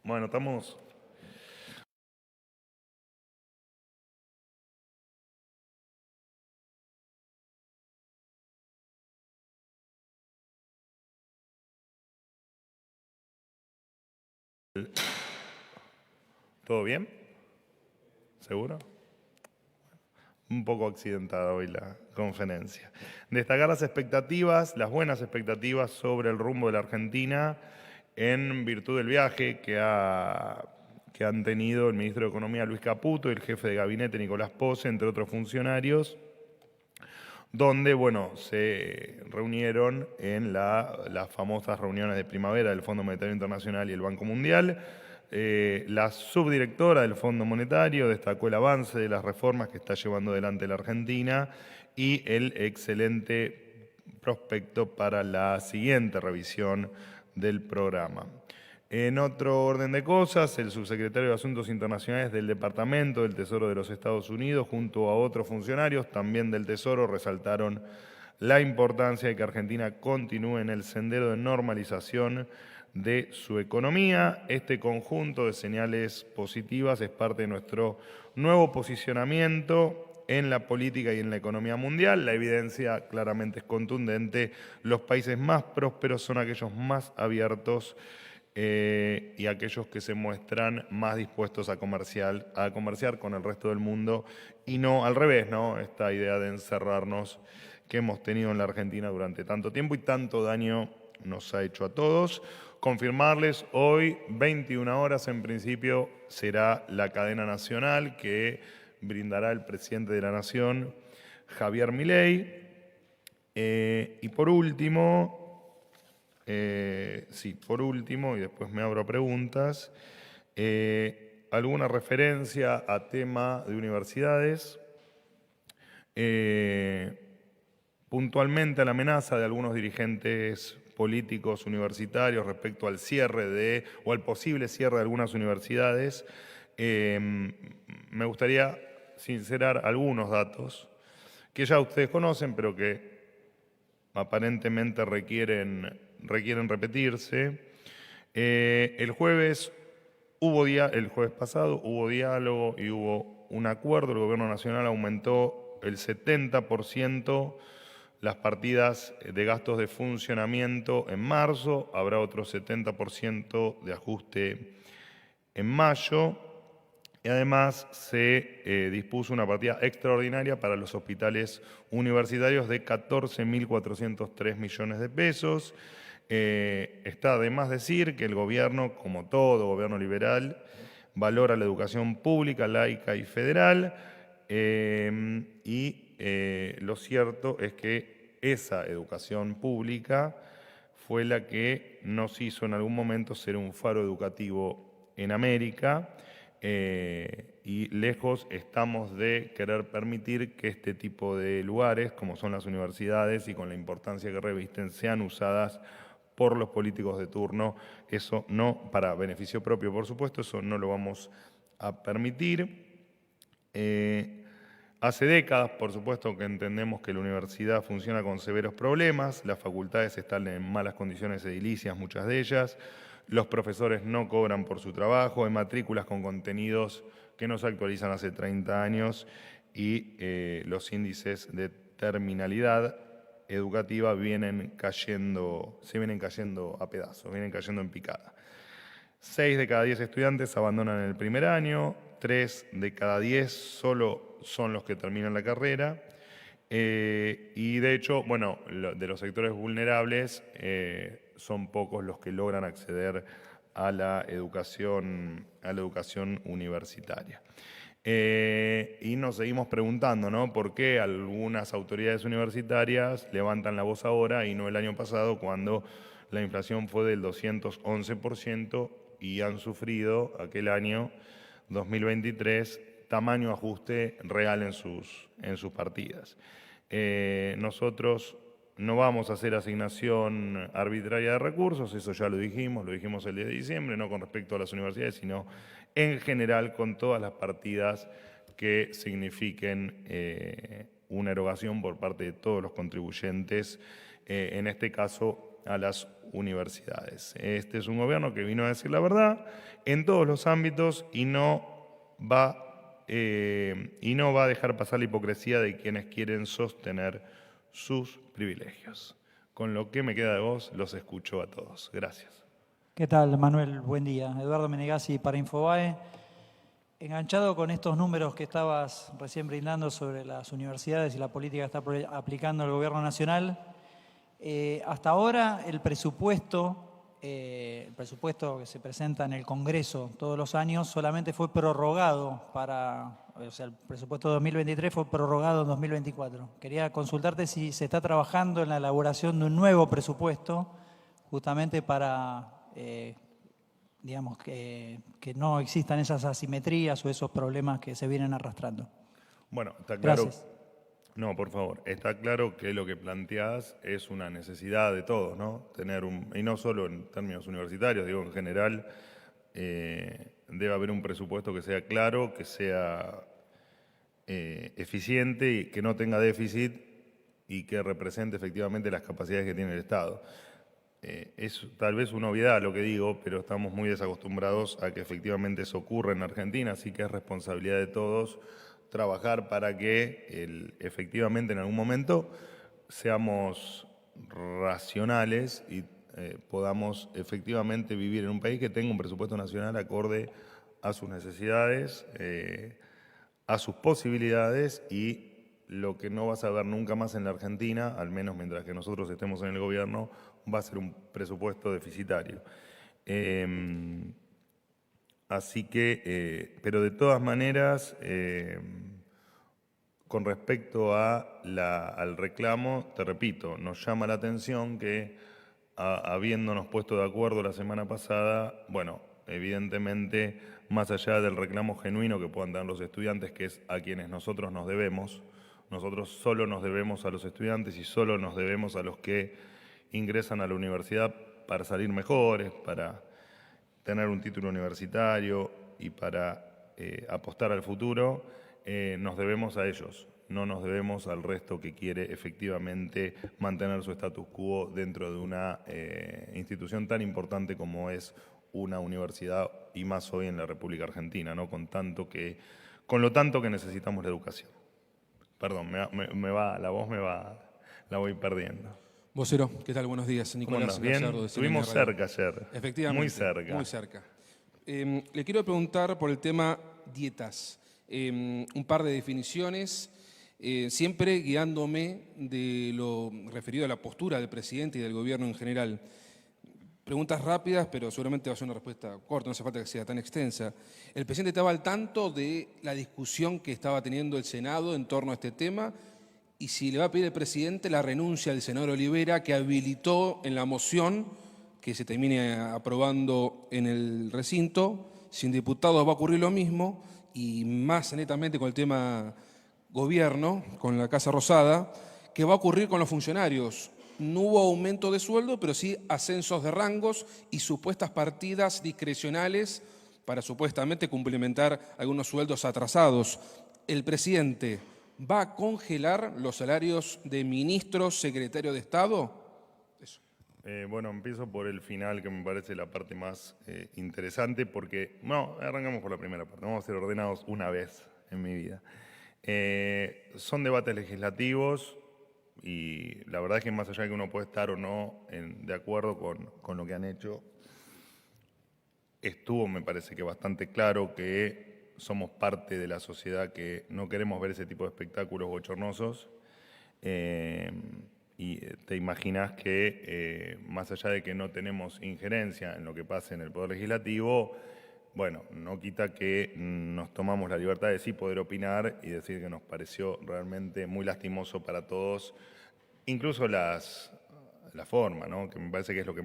Bueno, estamos... ¿Todo bien? ¿Seguro? Un poco accidentada hoy la conferencia. Destacar las expectativas, las buenas expectativas sobre el rumbo de la Argentina en virtud del viaje que han tenido el ministro de Economía Luis Caputo y el jefe de gabinete Nicolás Pose, entre otros funcionarios, donde, bueno, se reunieron en las famosas reuniones de primavera del Fondo Monetario Internacional y el Banco Mundial. La subdirectora del Fondo Monetario destacó el avance de las reformas que está llevando adelante la Argentina y el excelente prospecto para la siguiente revisión del programa. En otro orden de cosas, el subsecretario de Asuntos Internacionales del Departamento del Tesoro de los Estados Unidos, junto a otros funcionarios también del Tesoro, resaltaron la importancia de que Argentina continúe en el sendero de normalización de su economía. Este conjunto de señales positivas es parte de nuestro nuevo posicionamiento en la política y en la economía mundial. La evidencia claramente es contundente. Los países más prósperos son aquellos más abiertos y aquellos que se muestran más dispuestos a comerciar con el resto del mundo y no al revés, ¿no? Esta idea de encerrarnos que hemos tenido en la Argentina durante tanto tiempo y tanto daño nos ha hecho a todos. Confirmarles, hoy, 21 horas en principio, será la cadena nacional que brindará el presidente de la Nación, Javier Milei. Y por último, por último, y después me abro a preguntas, alguna referencia a tema de universidades, puntualmente a la amenaza de algunos dirigentes políticos universitarios respecto al cierre o al posible cierre de algunas universidades. Me gustaría sincerar algunos datos que ya ustedes conocen, pero que aparentemente requieren repetirse. El jueves pasado hubo diálogo y hubo un acuerdo. El Gobierno Nacional aumentó el 70% las partidas de gastos de funcionamiento en marzo. Habrá otro 70% de ajuste en mayo. Y además se dispuso una partida extraordinaria para los hospitales universitarios de 14.403 millones de pesos. Está de más decir que el gobierno, como todo gobierno liberal, valora la educación pública, laica y federal. Lo cierto es que esa educación pública fue la que nos hizo en algún momento ser un faro educativo en América. Y lejos estamos de querer permitir que este tipo de lugares, como son las universidades y con la importancia que revisten, sean usadas por los políticos de turno. Eso no, para beneficio propio, por supuesto, eso no lo vamos a permitir. Hace décadas, por supuesto, que entendemos que la universidad funciona con severos problemas, las facultades están en malas condiciones edilicias, muchas de ellas, los profesores no cobran por su trabajo, hay matrículas con contenidos que no se actualizan hace 30 años y los índices de terminalidad educativa se vienen cayendo a pedazos, vienen cayendo en picada. 6 de cada 10 estudiantes abandonan el primer año, 3 de cada 10 solo son los que terminan la carrera. Y de hecho, bueno, de los sectores vulnerables son pocos los que logran acceder a la educación universitaria. Y nos seguimos preguntando, ¿no? ¿Por qué algunas autoridades universitarias levantan la voz ahora y no el año pasado, cuando la inflación fue del 211% y han sufrido aquel año 2023 tamaño ajuste real en sus partidas? Nosotros no vamos a hacer asignación arbitraria de recursos, eso ya lo dijimos el 10 de diciembre, no con respecto a las universidades, sino en general con todas las partidas que signifiquen una erogación por parte de todos los contribuyentes, en este caso a las universidades. Este es un gobierno que vino a decir la verdad en todos los ámbitos y no va a dejar pasar la hipocresía de quienes quieren sostener sus privilegios. Con lo que me queda de voz, los escucho a todos. Gracias. ¿Qué tal, Manuel? Buen día. Eduardo Menegazzi para Infobae. Enganchado con estos números que estabas recién brindando sobre las universidades y la política que está aplicando el Gobierno Nacional, hasta ahora el presupuesto que se presenta en el Congreso todos los años solamente fue prorrogado el presupuesto de 2023 fue prorrogado en 2024. Quería consultarte si se está trabajando en la elaboración de un nuevo presupuesto justamente para, digamos, que no existan esas asimetrías o esos problemas que se vienen arrastrando. Bueno, está claro. Gracias. No, por favor. Está claro que lo que planteás es una necesidad de todos, ¿no? Y no solo en términos universitarios, digo, en general, debe haber un presupuesto que sea claro, que sea eficiente y que no tenga déficit y que represente efectivamente las capacidades que tiene el Estado. Es tal vez una obviedad lo que digo, pero estamos muy desacostumbrados a que efectivamente eso ocurra en Argentina, así que es responsabilidad de todos trabajar para que efectivamente en algún momento seamos racionales y podamos efectivamente vivir en un país que tenga un presupuesto nacional acorde a sus necesidades, a sus posibilidades, y lo que no vas a ver nunca más en la Argentina, al menos mientras que nosotros estemos en el gobierno, va a ser un presupuesto deficitario. Así que, pero de todas maneras, con respecto al reclamo, te repito, nos llama la atención que habiéndonos puesto de acuerdo la semana pasada, bueno, evidentemente, más allá del reclamo genuino que puedan tener los estudiantes, que es a quienes nosotros nos debemos, nosotros solo nos debemos a los estudiantes y solo nos debemos a los que ingresan a la universidad para salir mejores, para tener un título universitario y para apostar al futuro, nos debemos a ellos, no nos debemos al resto que quiere efectivamente mantener su status quo dentro de una institución tan importante como es una universidad, y más hoy en la República Argentina, ¿no? Con lo tanto que necesitamos la educación. Perdón, la voz la voy perdiendo. Vocero, ¿qué tal? Buenos días. Nicolás ¿Cómo andas? Bien, Gallardo, de estuvimos CNN Radio. cerca ayer. Efectivamente. Muy cerca. Muy cerca. Le quiero preguntar por el tema dietas. Un par de definiciones, siempre guiándome de lo referido a la postura del presidente y del gobierno en general. Preguntas rápidas, pero seguramente va a ser una respuesta corta, no hace falta que sea tan extensa. ¿El presidente estaba al tanto de la discusión que estaba teniendo el Senado en torno a este tema? Y si le va a pedir el presidente la renuncia del senador Olivera, que habilitó en la moción que se termine aprobando en el recinto, sin diputados va a ocurrir lo mismo, y más netamente con el tema gobierno, con la Casa Rosada, ¿qué va a ocurrir con los funcionarios? No hubo aumento de sueldo, pero sí ascensos de rangos y supuestas partidas discrecionales para supuestamente complementar algunos sueldos atrasados. El presidente ¿va a congelar los salarios de ministros, secretarios de Estado? Eso. Bueno, empiezo por el final, que me parece la parte más interesante, porque, no, arrancamos por la primera parte, vamos a ser ordenados una vez en mi vida. Son debates legislativos y la verdad es que más allá de que uno puede estar o no de acuerdo con lo que han hecho, estuvo, me parece que bastante claro que somos parte de la sociedad que no queremos ver ese tipo de espectáculos bochornosos. Y te imaginas que, más allá de que no tenemos injerencia en lo que pase en el Poder Legislativo, bueno, no quita que nos tomamos la libertad de sí poder opinar y decir que nos pareció realmente muy lastimoso para todos, incluso la forma, ¿no? Que me parece que es lo que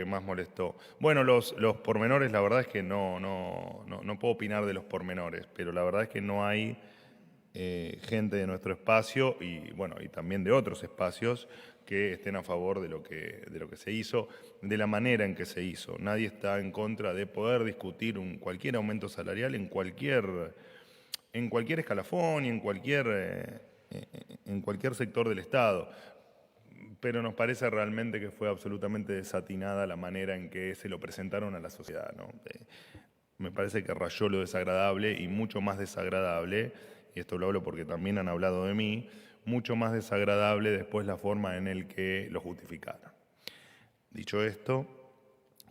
más molestó. Bueno, los pormenores, la verdad es que no puedo opinar de los pormenores, pero la verdad es que no hay gente de nuestro espacio y bueno, y también de otros espacios que estén a favor de lo que se hizo, de la manera en que se hizo. Nadie está en contra de poder discutir cualquier aumento salarial en cualquier escalafón y en cualquier sector del Estado. pero nos parece realmente que fue absolutamente desatinada la manera en que se lo presentaron a la sociedad, ¿no? Me parece que rayó lo desagradable y mucho más desagradable, y esto lo hablo porque también han hablado de mí, mucho más desagradable después la forma en el que lo justificaron. Dicho esto,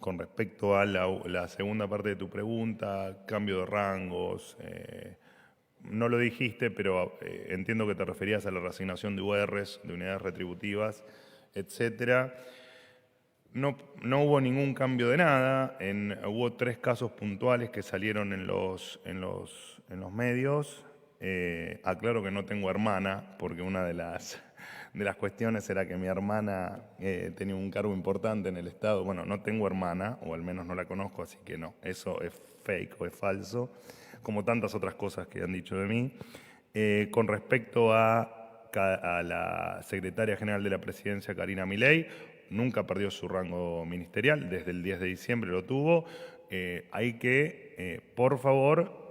con respecto a la segunda parte de tu pregunta, cambio de rangos, no lo dijiste, pero entiendo que te referías a la reasignación de URs, de unidades retributivas, etcétera. No hubo ningún cambio de nada. Hubo 3 casos puntuales que salieron en los medios. Aclaro que no tengo hermana, porque una de las cuestiones era que mi hermana tenía un cargo importante en el Estado. Bueno, no tengo hermana, o al menos no la conozco, así que no, eso es fake o es falso, como tantas otras cosas que han dicho de mí. Con respecto a la secretaria general de la presidencia, Karina Milei, nunca perdió su rango ministerial, desde el 10 de diciembre lo tuvo. Hay que, por favor,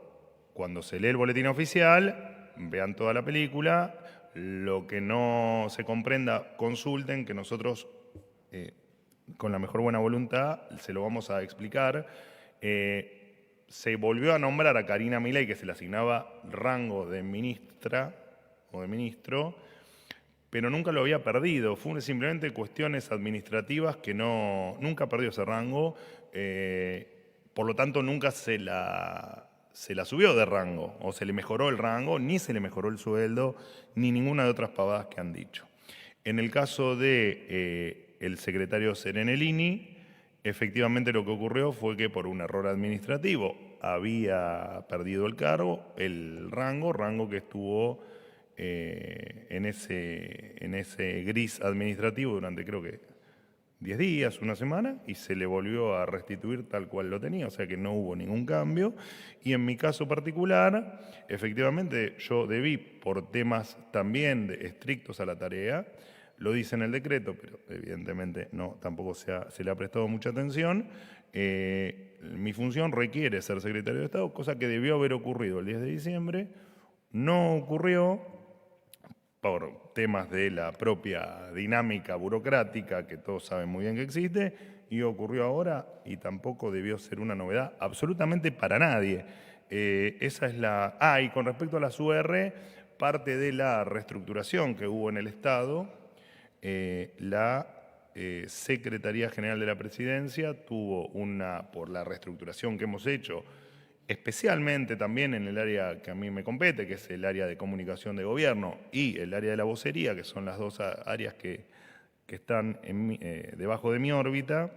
cuando se lee el boletín oficial, vean toda la película, lo que no se comprenda, consulten, que nosotros, con la mejor buena voluntad, se lo vamos a explicar. Se volvió a nombrar a Karina Milei, que se le asignaba rango de ministra o de ministro, pero nunca lo había perdido. Fue simplemente cuestiones administrativas que nunca perdió ese rango. Por lo tanto, nunca se la subió de rango, o se le mejoró el rango, ni se le mejoró el sueldo, ni ninguna de otras pavadas que han dicho. En el caso de el secretario Serenellini, efectivamente lo que ocurrió fue que por un error administrativo había perdido el rango que estuvo en ese gris administrativo durante, creo que 10 días, una semana, y se le volvió a restituir tal cual lo tenía, o sea que no hubo ningún cambio. Y en mi caso particular, efectivamente yo debí, por temas también estrictos a la tarea, lo dice en el decreto, pero evidentemente no, tampoco se le ha prestado mucha atención. Mi función requiere ser secretario de Estado, cosa que debió haber ocurrido el 10 de diciembre, no ocurrió por temas de la propia dinámica burocrática que todos saben muy bien que existe, y ocurrió ahora y tampoco debió ser una novedad absolutamente para nadie. Esa es la... y con respecto a las UR, parte de la reestructuración que hubo en el Estado, la Secretaría General de la Presidencia tuvo por la reestructuración que hemos hecho, especialmente también en el área que a mí me compete, que es el área de comunicación de gobierno, y el área de la vocería, que son las dos áreas que están debajo de mi órbita.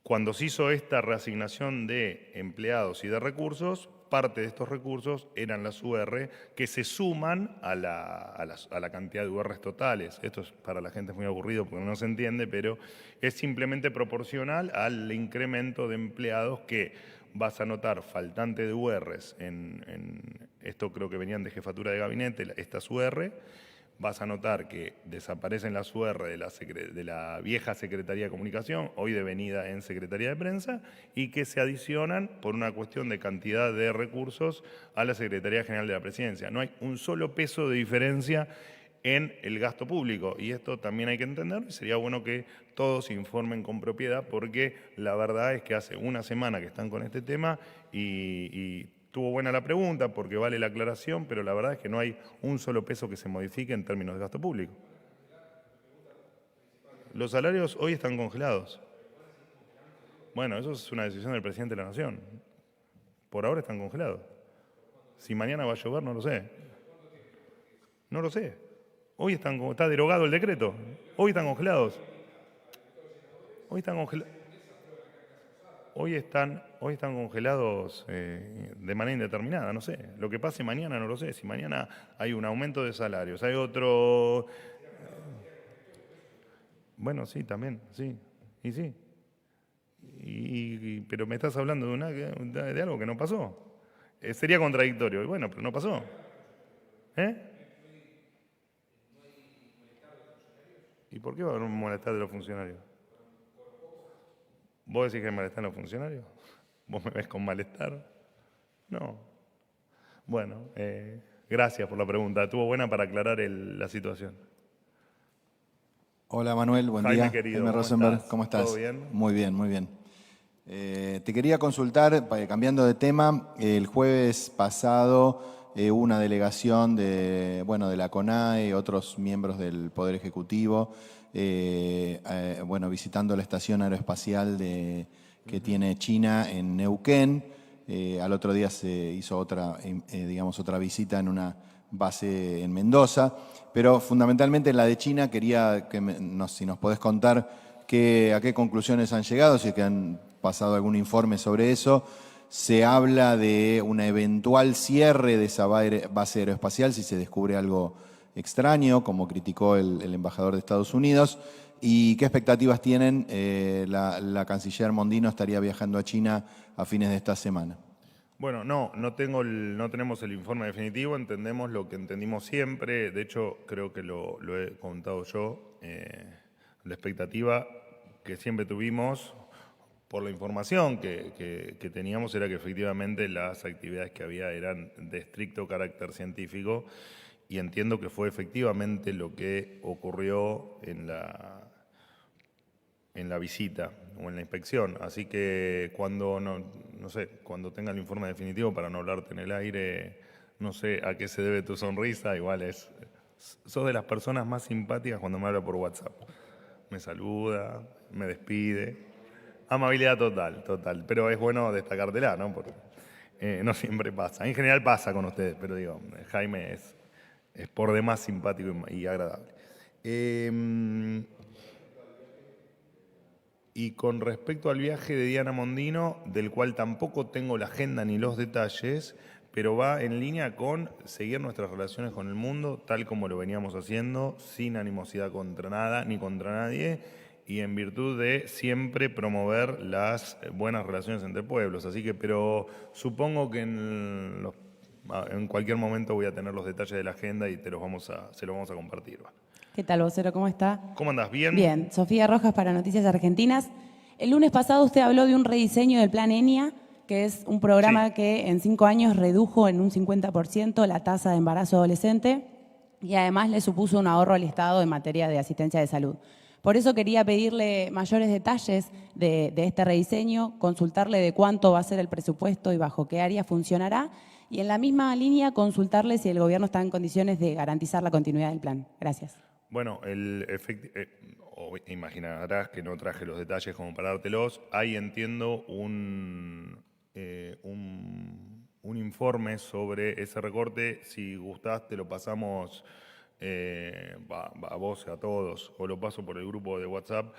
Cuando se hizo esta reasignación de empleados y de recursos, parte de estos recursos eran las UR que se suman a la cantidad de URs totales. Esto para la gente es muy aburrido porque no se entiende, pero es simplemente proporcional al incremento de empleados que vas a notar faltante de URs en esto creo que venían de jefatura de gabinete, estas UR. Vas a notar que desaparecen las UR de la vieja Secretaría de Comunicación, hoy devenida en Secretaría de Prensa, y que se adicionan por una cuestión de cantidad de recursos a la Secretaría General de la Presidencia. No hay un solo peso de diferencia en el gasto público, y esto también hay que entenderlo, y sería bueno que todos informen con propiedad, porque la verdad es que hace una semana que están con este tema y estuvo buena la pregunta porque vale la aclaración, pero la verdad es que no hay un solo peso que se modifique en términos de gasto público. Los salarios hoy están congelados. Bueno, eso es una decisión del presidente de la Nación. Por ahora están congelados. Si mañana va a llover, no lo sé. No lo sé. Hoy está derogado el decreto. Hoy están congelados. Hoy están congelados. Hoy están congelados de manera indeterminada, no sé. Lo que pase mañana no lo sé. Si mañana hay un aumento de salarios, hay otro... Bueno, sí, también, sí. Y sí. Pero me estás hablando de algo que no pasó. Sería contradictorio. Y bueno, pero no pasó. ¿Y por qué va a haber un malestar de los funcionarios? ¿Vos decís que hay malestar en los funcionarios? ¿Vos me ves con malestar? No. Bueno, Gracias por la pregunta. Estuvo buena para aclarar la situación. Hola Manuel, buen Jaime, día. querido, Jaime ¿cómo Rosenberg, estás? ¿cómo estás? ¿Todo bien? Muy bien, muy bien. Te quería consultar, cambiando de tema, el jueves pasado hubo una delegación de la CONAE, otros miembros del Poder Ejecutivo, visitando la estación aeroespacial que tiene China en Neuquén. Al otro día se hizo otra visita en una base en Mendoza, pero fundamentalmente en la de China quería si nos podés contar a qué conclusiones han llegado, si es que han pasado algún informe sobre eso. Se habla de un eventual cierre de esa base aeroespacial si se descubre algo extraño, como criticó el embajador de Estados Unidos. ¿Y qué expectativas tienen? La canciller Mondino estaría viajando a China a fines de esta semana. Bueno, no tenemos el informe definitivo, entendemos lo que entendimos siempre, de hecho creo que lo he contado yo, la expectativa que siempre tuvimos por la información que teníamos era que efectivamente las actividades que había eran de estricto carácter científico y entiendo que fue efectivamente lo que ocurrió en la visita o en la inspección. Así que cuando tenga el informe definitivo, para no hablarte en el aire, no sé a qué se debe tu sonrisa, sos de las personas más simpáticas cuando me habla por WhatsApp. Me saluda, me despide. Amabilidad total. Pero es bueno destacártela, ¿no? Porque no siempre pasa. En general pasa con ustedes, pero digo, Jaime es por demás simpático y agradable. Y con respecto al viaje de Diana Mondino, del cual tampoco tengo la agenda ni los detalles, pero va en línea con seguir nuestras relaciones con el mundo, tal como lo veníamos haciendo, sin animosidad contra nada ni contra nadie, y en virtud de siempre promover las buenas relaciones entre pueblos. Así que, pero supongo que en cualquier momento voy a tener los detalles de la agenda y se los vamos a compartir. ¿Qué tal, vocero? ¿Cómo está? ¿Cómo andás? ¿Bien? Bien. Sofía Rojas para Noticias Argentinas. El lunes pasado usted habló de un rediseño del Plan ENIA, que es un programa que en 5 años redujo en un 50% la tasa de embarazo adolescente y además le supuso un ahorro al Estado en materia de asistencia de salud. Por eso quería pedirle mayores detalles de este rediseño, consultarle de cuánto va a ser el presupuesto y bajo qué área funcionará, y en la misma línea consultarle si el gobierno está en condiciones de garantizar la continuidad del plan. Gracias. Bueno, imaginarás que no traje los detalles como para dártelos. Ahí entiendo un informe sobre ese recorte. Si gustás, te lo pasamos a vos, a todos, o lo paso por el grupo de WhatsApp.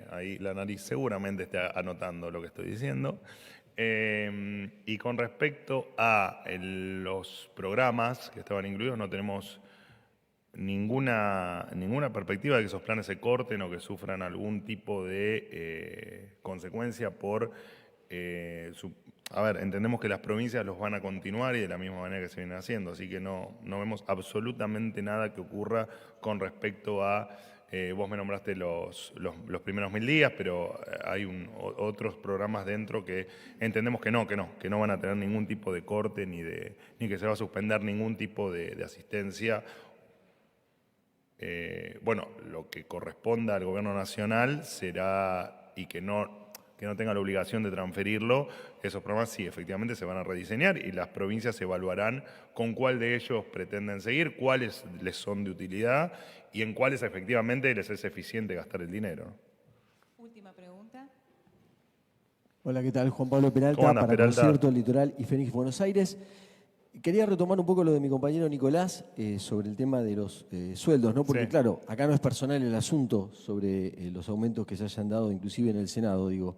Ahí la nariz seguramente está anotando lo que estoy diciendo. Y con respecto a los programas que estaban incluidos, no tenemos ninguna perspectiva de que esos planes se corten o que sufran algún tipo de consecuencia por entendemos que las provincias los van a continuar y de la misma manera que se vienen haciendo, así que no vemos absolutamente nada que ocurra con respecto a vos me nombraste los primeros 1000 días, pero hay otros programas dentro que entendemos que no van a tener ningún tipo de corte ni que se va a suspender ningún tipo de asistencia. Lo que corresponda al gobierno nacional será, y que no tenga la obligación de transferirlo, esos programas sí, efectivamente se van a rediseñar y las provincias evaluarán con cuál de ellos pretenden seguir, cuáles les son de utilidad y en cuáles efectivamente les es eficiente gastar el dinero. Última pregunta. Hola, ¿qué tal? Juan Pablo Peralta, ¿Cómo andás, para Peralta? Concierto Litoral y Fénix Buenos Aires. Quería retomar un poco lo de mi compañero Nicolás sobre el tema de los sueldos, ¿no? Porque Sí. claro, acá no es personal el asunto sobre los aumentos que se hayan dado, inclusive en el Senado, digo.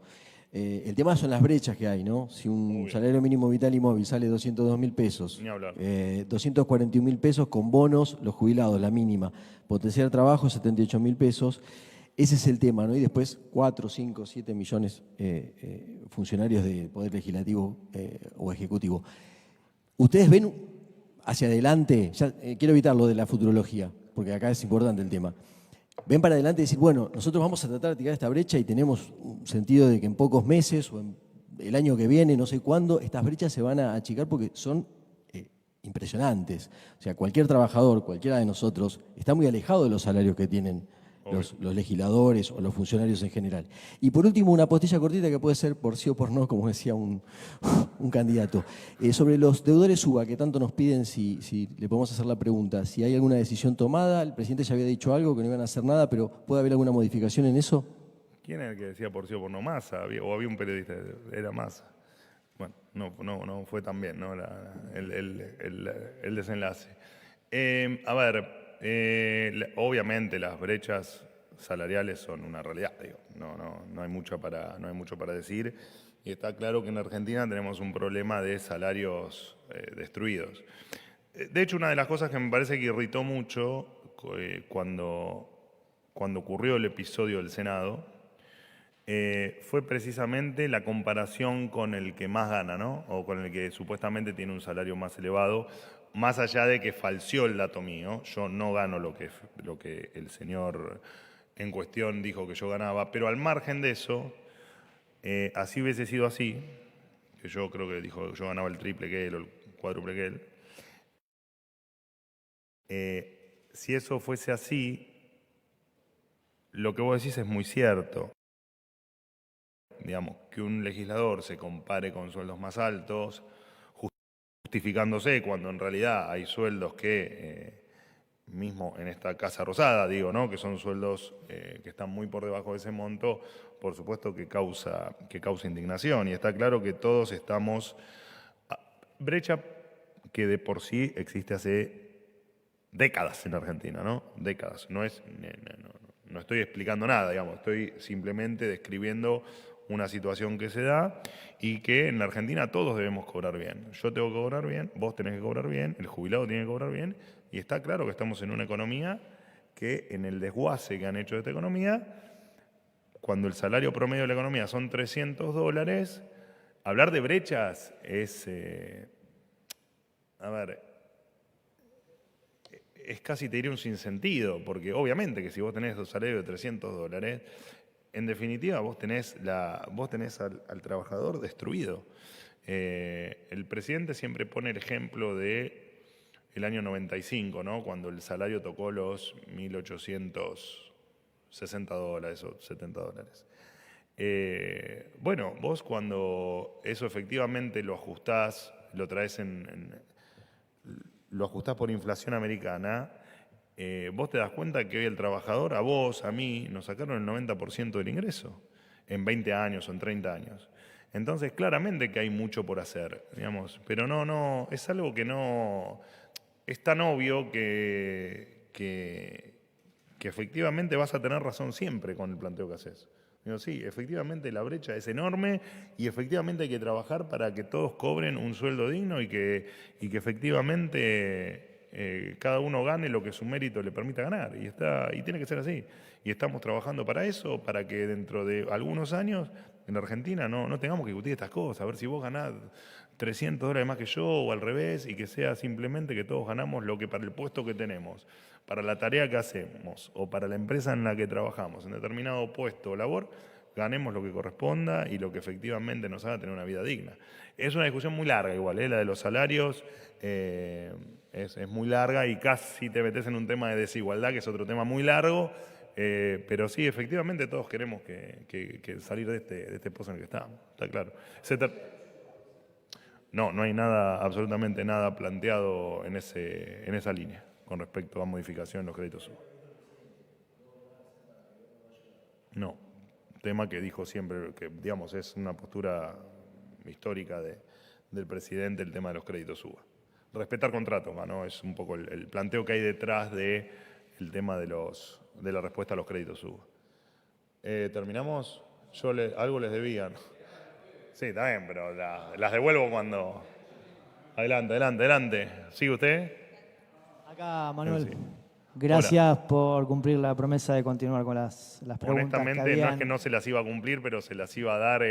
El tema son las brechas que hay, ¿no? Si un salario mínimo vital y móvil sale 202.000 pesos, Ni hablar. 241.000 pesos con bonos, los jubilados, la mínima. Potenciar trabajo, 78.000 pesos. Ese es el tema, ¿no? Y después 4, 5, 7 millones funcionarios de Poder Legislativo o Ejecutivo. ¿Ustedes ven hacia adelante? Ya, quiero evitar lo de la futurología, porque acá es importante el tema. ¿Ven para adelante y decir, bueno, nosotros vamos a tratar de tirar esta brecha y tenemos un sentido de que en pocos meses o en el año que viene, no sé cuándo, estas brechas se van a achicar porque son impresionantes. O sea, cualquier trabajador, cualquiera de nosotros, está muy alejado de los salarios que tienen los legisladores o los funcionarios en general. Y por último, una postilla cortita que puede ser por sí o por no, como decía un candidato. Sobre los deudores UBA, que tanto nos piden si le podemos hacer la pregunta, si hay alguna decisión tomada. El presidente ya había dicho algo, que no iban a hacer nada, pero ¿puede haber alguna modificación en eso? ¿Quién era el que decía por sí o por no? Massa, o había un periodista, era Massa. Bueno, no fue tan bien, ¿no? El desenlace. A ver, obviamente las brechas salariales son una realidad, digo. No hay mucho para decir. Y está claro que en Argentina tenemos un problema de salarios destruidos. De hecho, una de las cosas que me parece que irritó mucho cuando ocurrió el episodio del Senado fue precisamente la comparación con el que más gana, ¿no? O con el que supuestamente tiene un salario más elevado, más allá de que falseó el dato mío. Yo no gano lo que el señor en cuestión dijo que yo ganaba, pero al margen de eso, así hubiese sido así, que yo creo que dijo que yo ganaba el triple que él o el cuádruple que él. Si eso fuese así, lo que vos decís es muy cierto. Digamos, que un legislador se compare con sueldos más altos, justificándose cuando en realidad hay sueldos que, mismo en esta Casa Rosada, digo, ¿no? Que son sueldos que están muy por debajo de ese monto, por supuesto que causa indignación. Y está claro que todos estamos... brecha que de por sí existe hace décadas en Argentina, ¿no? Décadas. No estoy explicando nada, digamos, estoy simplemente describiendo una situación que se da y que en la Argentina todos debemos cobrar bien. Yo tengo que cobrar bien, vos tenés que cobrar bien, el jubilado tiene que cobrar bien, y está claro que estamos en una economía que, en el desguace que han hecho de esta economía, cuando el salario promedio de la economía son $300, hablar de brechas es... es casi, te diría, un sinsentido, porque obviamente que si vos tenés un salario de $300, en definitiva vos tenés al trabajador destruido. El presidente siempre pone el ejemplo de el año 95, ¿no? Cuando el salario tocó los $1.860 o $70. Bueno, vos cuando eso efectivamente lo ajustás, lo traes lo ajustás por inflación americana, vos te das cuenta que hoy el trabajador, a vos, a mí, nos sacaron el 90% del ingreso en 20 años o en 30 años. Entonces, claramente que hay mucho por hacer, digamos, pero no, es algo que no... Es tan obvio que efectivamente vas a tener razón siempre con el planteo que haces. Digo, sí, efectivamente la brecha es enorme y efectivamente hay que trabajar para que todos cobren un sueldo digno y que efectivamente cada uno gane lo que su mérito le permita ganar. Y tiene que ser así. Y estamos trabajando para eso, para que dentro de algunos años en la Argentina no tengamos que discutir estas cosas, a ver si vos ganás $300 más que yo o al revés, y que sea simplemente que todos ganamos lo que para el puesto que tenemos, para la tarea que hacemos o para la empresa en la que trabajamos, en determinado puesto o labor, ganemos lo que corresponda y lo que efectivamente nos haga tener una vida digna. Es una discusión muy larga igual, la de los salarios es muy larga y casi te metes en un tema de desigualdad, que es otro tema muy largo, pero sí, efectivamente todos queremos que salir de este pozo en el que estamos, está claro. No hay nada, absolutamente nada planteado en esa línea con respecto a modificación en los créditos UBA. No, tema que dijo siempre, que digamos es una postura histórica del presidente, el tema de los créditos UBA. Respetar contratos, ¿no? Es un poco el planteo que hay detrás del tema de la respuesta a los créditos UBA. ¿Terminamos? Algo les debía, ¿no? Sí, está bien, pero las devuelvo cuando... Adelante. ¿Sigue usted? Acá, Manuel. Sí. Gracias por cumplir la promesa de continuar con las preguntas. Honestamente, que habían. no es que no se las iba a cumplir, pero se las iba a dar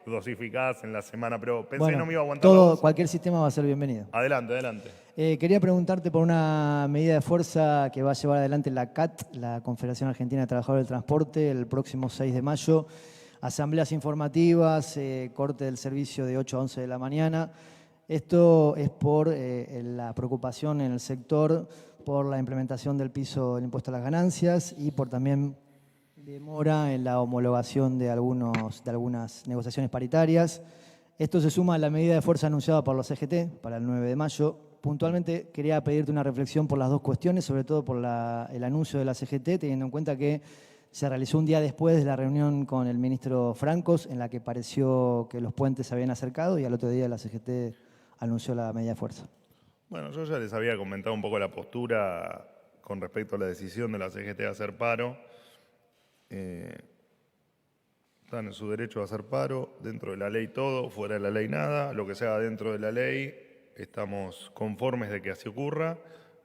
dosificadas en la semana, pero pensé que no me iba a aguantar. Cualquier sistema va a ser bienvenido. Adelante. Quería preguntarte por una medida de fuerza que va a llevar adelante la CAT, la Confederación Argentina de Trabajadores del Transporte, el próximo 6 de mayo. Asambleas informativas, corte del servicio de 8 a 11 de la mañana. Esto es por la preocupación en el sector por la implementación del piso del impuesto a las ganancias y por también demora en la homologación de algunas negociaciones paritarias. Esto se suma a la medida de fuerza anunciada por los CGT para el 9 de mayo. Puntualmente quería pedirte una reflexión por las dos cuestiones, sobre todo por el anuncio de la CGT, teniendo en cuenta que se realizó un día después de la reunión con el ministro Francos, en la que pareció que los puentes se habían acercado y al otro día la CGT anunció la medida de fuerza. Bueno, yo ya les había comentado un poco la postura con respecto a la decisión de la CGT de hacer paro. Están en su derecho a hacer paro, dentro de la ley todo, fuera de la ley nada. Lo que se haga dentro de la ley, estamos conformes de que así ocurra.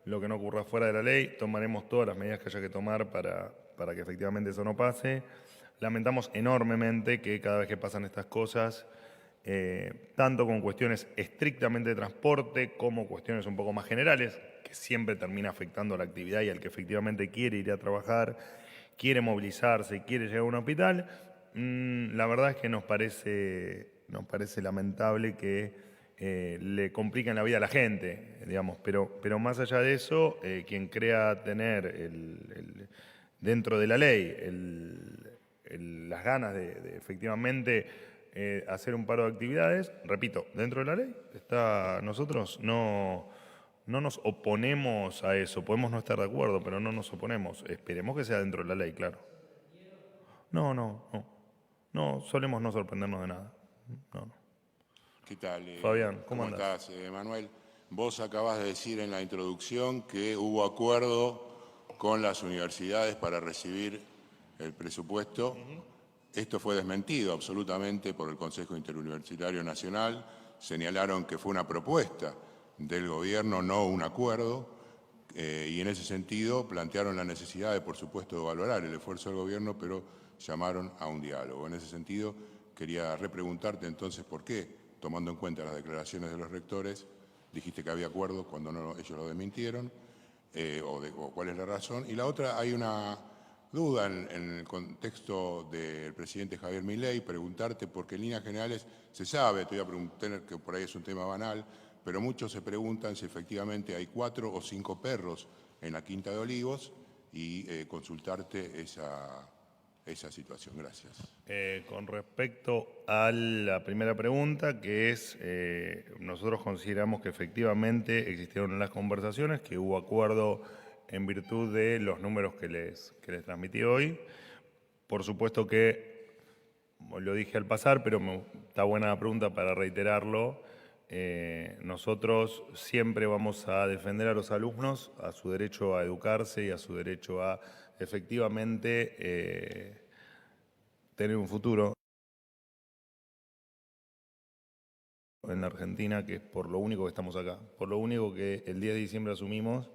Lo que no ocurra fuera de la ley, tomaremos todas las medidas que haya que tomar para que efectivamente eso no pase. Lamentamos enormemente que cada vez que pasan estas cosas, tanto con cuestiones estrictamente de transporte como cuestiones un poco más generales, que siempre termina afectando a la actividad y al que efectivamente quiere ir a trabajar, quiere movilizarse, quiere llegar a un hospital, la verdad es que nos parece lamentable que le compliquen la vida a la gente, digamos, pero más allá de eso, quien crea tener dentro de la ley las ganas de efectivamente hacer un paro de actividades, repito, dentro de la ley, nosotros no nos oponemos a eso, podemos no estar de acuerdo, pero no nos oponemos. Esperemos que sea dentro de la ley, claro. No, solemos no sorprendernos de nada. No. ¿Qué tal? Fabián, ¿cómo andás? estás, Manuel? Vos acabas de decir en la introducción que hubo acuerdo con las universidades para recibir el presupuesto. Esto fue desmentido absolutamente por el Consejo Interuniversitario Nacional. Señalaron que fue una propuesta del gobierno, no un acuerdo, y en ese sentido plantearon la necesidad de, por supuesto, de valorar el esfuerzo del gobierno, pero llamaron a un diálogo. En ese sentido, quería repreguntarte entonces por qué, tomando en cuenta las declaraciones de los rectores, dijiste que había acuerdo cuando ellos lo desmintieron, o cuál es la razón. Y la otra, hay una duda en el contexto del presidente Javier Milei, preguntarte, porque en líneas generales se sabe, te voy a preguntar que por ahí es un tema banal, pero muchos se preguntan si efectivamente hay 4 o 5 perros en la Quinta de Olivos y consultarte esa situación. Gracias. Con respecto a la primera pregunta, que es, nosotros consideramos que efectivamente existieron las conversaciones, que hubo acuerdo en virtud de los números que les transmití hoy. Por supuesto que, lo dije al pasar, pero está buena la pregunta para reiterarlo. Nosotros siempre vamos a defender a los alumnos, a su derecho a educarse y a su derecho a efectivamente tener un futuro en la Argentina, que es por lo único que estamos acá, por lo único que el 10 de diciembre asumimos.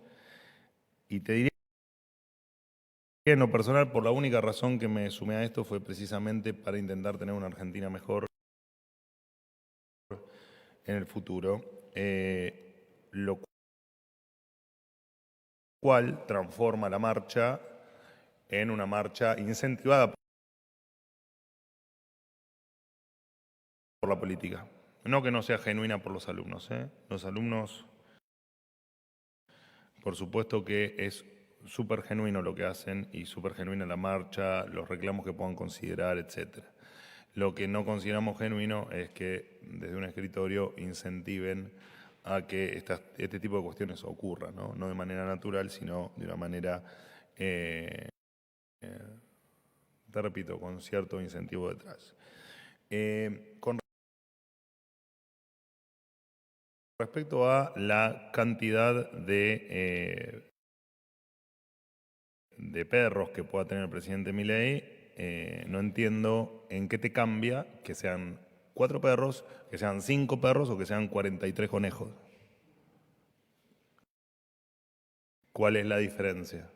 Y te diría que en lo personal, por la única razón que me sumé a esto fue precisamente para intentar tener una Argentina mejor en el futuro, lo cual transforma la marcha en una marcha incentivada por la política. No que no sea genuina por los alumnos. Los alumnos, por supuesto que es súper genuino lo que hacen y súper genuina la marcha, los reclamos que puedan considerar, etc. Lo que no consideramos genuino es que desde un escritorio incentiven a que este tipo de cuestiones ocurran, no de manera natural, sino de una manera, te repito, con cierto incentivo detrás. Con respecto a la cantidad de perros que pueda tener el presidente Milei, no entiendo en qué te cambia que sean 4 perros, que sean 5 perros o que sean 43 conejos. ¿Cuál es la diferencia?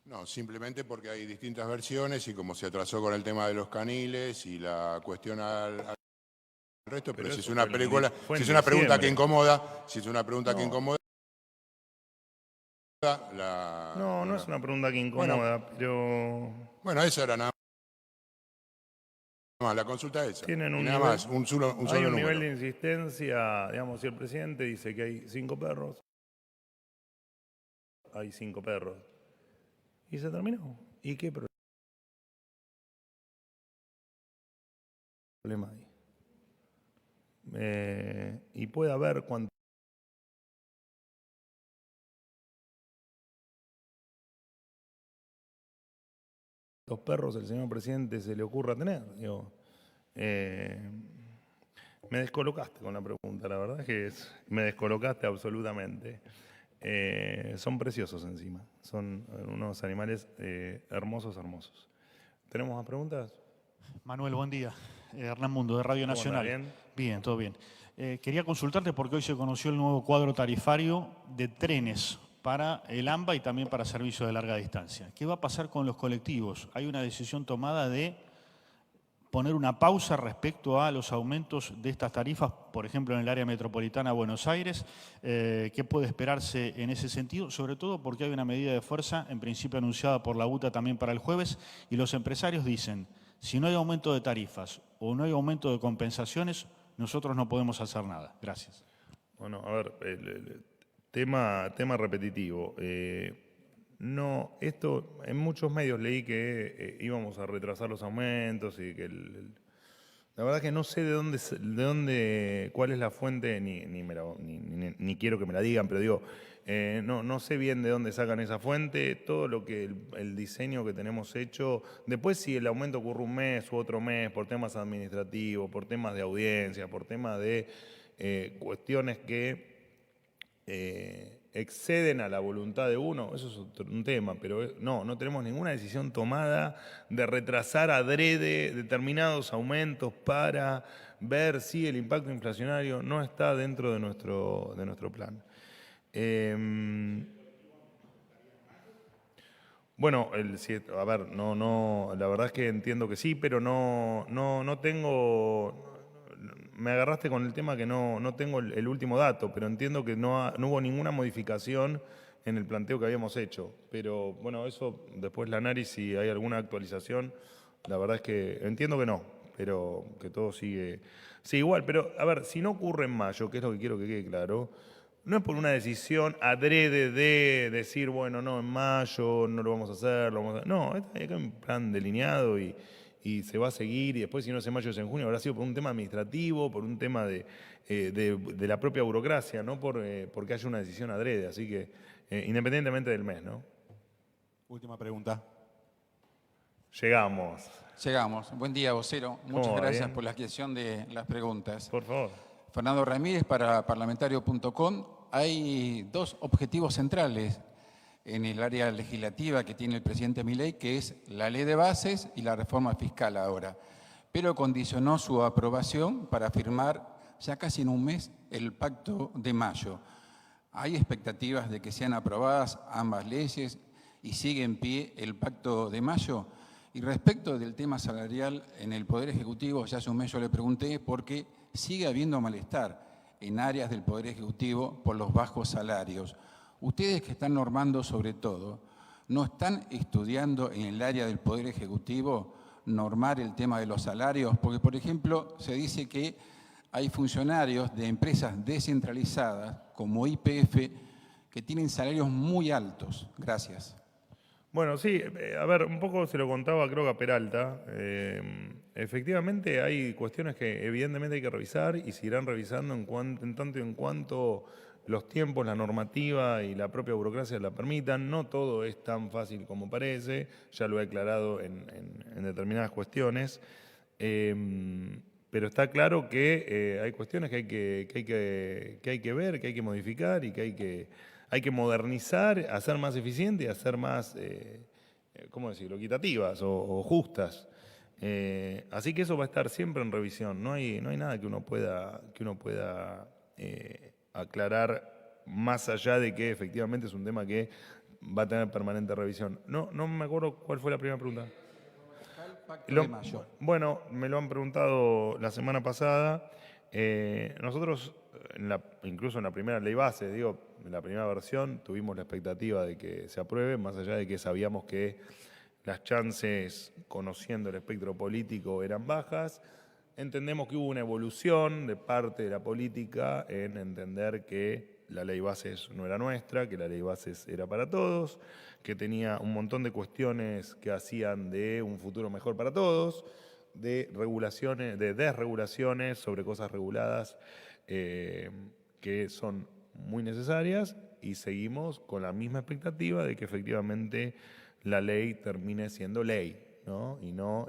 No, simplemente porque hay distintas versiones y como se atrasó con el tema de los caniles y la cuestión al resto, pero si es una película, si es una pregunta que incomoda, No es una pregunta que incomoda, pero Bueno, eso era nada más, la consulta esa. tienen Y un nada nivel, más, un solo hay un número. nivel de insistencia, digamos, si el presidente dice que hay 5 perros, hay 5 perros. Y se terminó. ¿Y qué problema hay? Y puede haber cuántos perros el señor presidente se le ocurra tener. Digo, me descolocaste con la pregunta, la verdad es que me descolocaste absolutamente. Son preciosos encima, son unos animales hermosos, hermosos. ¿Tenemos más preguntas? Manuel, buen día. Hernán Mundo, de Radio ¿Cómo Nacional. anda? ¿Bien? Bien, todo bien. Quería consultarte porque hoy se conoció el nuevo cuadro tarifario de trenes para el AMBA y también para servicios de larga distancia. ¿Qué va a pasar con los colectivos? Hay una decisión tomada de poner una pausa respecto a los aumentos de estas tarifas, por ejemplo, en el área metropolitana de Buenos Aires. ¿Qué puede esperarse en ese sentido? Sobre todo porque hay una medida de fuerza, en principio anunciada por la UTA también para el jueves, y los empresarios dicen, si no hay aumento de tarifas o no hay aumento de compensaciones, nosotros no podemos hacer nada. Gracias. Bueno, a ver, el tema repetitivo. No, esto, en muchos medios leí que íbamos a retrasar los aumentos y que la verdad que no sé de dónde, cuál es la fuente, ni quiero que me la digan, pero digo, no sé bien de dónde sacan esa fuente, todo lo que el diseño que tenemos hecho, después si el aumento ocurre un mes u otro mes por temas administrativos, por temas de audiencia, por temas de cuestiones que exceden a la voluntad de uno, eso es un tema, pero no tenemos ninguna decisión tomada de retrasar adrede determinados aumentos para ver si el impacto inflacionario no está dentro de nuestro plan. Bueno, a ver, la verdad es que entiendo que sí, pero no tengo. Me agarraste con el tema que no tengo el último dato, pero entiendo que no hubo ninguna modificación en el planteo que habíamos hecho. Pero bueno, eso después la análisis, si hay alguna actualización, la verdad es que entiendo que no, pero que todo sigue igual. Pero a ver, si no ocurre en mayo, que es lo que quiero que quede claro, no es por una decisión adrede de decir, bueno, no, en mayo no lo vamos a hacer, No, hay un plan delineado y se va a seguir, y después si no es en mayo es en junio, habrá sido por un tema administrativo, por un tema de la propia burocracia, no porque haya una decisión adrede, así que independientemente del mes, ¿no? Última pregunta. Llegamos. Buen día, vocero. Muchas gracias por la adquisición de las preguntas. Por favor. Fernando Ramírez para parlamentario.com. Hay dos objetivos centrales en el área legislativa que tiene el presidente Milei, que es la ley de bases y la reforma fiscal ahora. Pero condicionó su aprobación para firmar ya casi en un mes el Pacto de Mayo. Hay expectativas de que sean aprobadas ambas leyes y sigue en pie el Pacto de Mayo. Y respecto del tema salarial en el Poder Ejecutivo, ya hace un mes yo le pregunté porque sigue habiendo malestar en áreas del Poder Ejecutivo por los bajos salarios. Ustedes que están normando sobre todo, ¿no están estudiando en el área del Poder Ejecutivo normar el tema de los salarios? Porque, por ejemplo, se dice que hay funcionarios de empresas descentralizadas, como YPF, que tienen salarios muy altos. Gracias. Bueno, sí, a ver, un poco se lo contaba creo que a Peralta. Efectivamente hay cuestiones que evidentemente hay que revisar y se irán revisando en tanto y en cuanto los tiempos, la normativa y la propia burocracia la permitan. No todo es tan fácil como parece, ya lo he aclarado en determinadas cuestiones. Pero está claro que hay cuestiones que hay que ver, que hay que modificar y que hay que modernizar, hacer más eficiente y hacer más, ¿cómo decirlo?, equitativas o justas. Así que eso va a estar siempre en revisión. No hay nada que uno pueda aclarar más allá de que efectivamente es un tema que va a tener permanente revisión. No me acuerdo cuál fue la primera pregunta. Bueno, me lo han preguntado la semana pasada. Nosotros, incluso en la primera ley base, digo, en la primera versión tuvimos la expectativa de que se apruebe, más allá de que sabíamos que las chances, conociendo el espectro político, eran bajas. Entendemos que hubo una evolución de parte de la política en entender que la ley bases no era nuestra, que la ley bases era para todos, que tenía un montón de cuestiones que hacían de un futuro mejor para todos, de regulaciones, de desregulaciones sobre cosas reguladas que son muy necesarias, y seguimos con la misma expectativa de que efectivamente la ley termine siendo ley, ¿no? Y no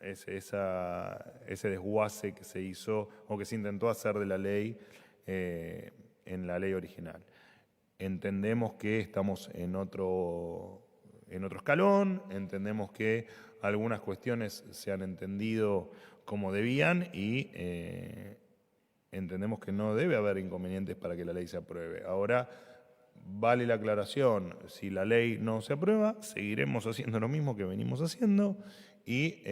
ese desguace que se hizo o que se intentó hacer de la ley en la ley original. Entendemos que estamos en otro escalón, entendemos que algunas cuestiones se han entendido como debían y entendemos que no debe haber inconvenientes para que la ley se apruebe. Ahora, vale la aclaración, si la ley no se aprueba, seguiremos haciendo lo mismo que venimos haciendo y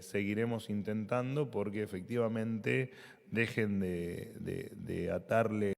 seguiremos intentando porque efectivamente dejen de atarle